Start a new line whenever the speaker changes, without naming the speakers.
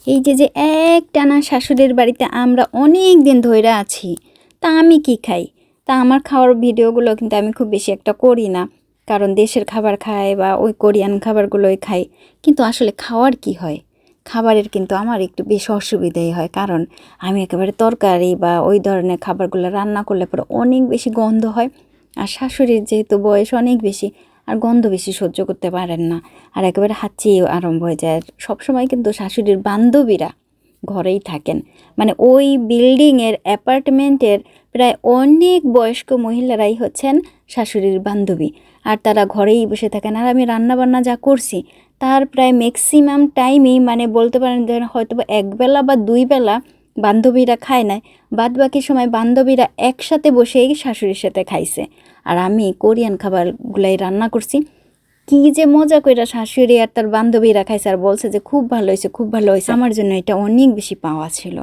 এই যে একটানা শাশুড়ির বাড়িতে আমরা অনেক দিন ধইরা আছি, তা আমি কি খাই? তা আমার খাওয়ার ভিডিওগুলো কিন্তু আমি খুব বেশি একটা করি না, কারণ দেশের খাবার খাই বা ওই কোরিয়ান খাবারগুলোই খাই। কিন্তু আসলে খাওয়ার কি হয়, খাবারের কিন্তু আমার একটু বেশ অসুবিধাই হয়, কারণ আমি একেবারে তরকারি বা ওই ধরনের খাবারগুলো রান্না করলে পরে অনেক বেশি গন্ধ হয়। আর শাশুড়ির যেহেতু বয়স অনেক বেশি, আর গন্ধ বেশি সহ্য করতে পারেন না, আর একেবারে হাঁচি আরম্ভ হয়ে যায়। সবসময় কিন্তু শাশুড়ির বান্ধবীরা ঘরেই থাকেন, মানে ওই বিল্ডিংয়ের অ্যাপার্টমেন্টের প্রায় অনেক বয়স্ক মহিলারাই হচ্ছেন শাশুড়ির বান্ধবী, আর তারা ঘরেই বসে থাকেন। আর আমি রান্নাবান্না যা করছি তার প্রায় ম্যাক্সিমাম টাইমেই, মানে বলতে পারেন যে হয়তো বা একবেলা বা দুই বেলা বান্ধবীরা খায় নাই, বাদ বাকি সময় বান্ধবীরা একসাথে বসেই শাশুড়ির সাথে খাইছে। আর আমি কোরিয়ান খাবারগুলাই রান্না করছি, কি যে মজা কইরা শাশুড়ি আর তার বান্ধবীরা খাইছে আর বলছে যে খুব ভালো হয়েছে, খুব ভালো হয়েছে। আমার জন্য এটা অনেক বেশি পাওয়া ছিল।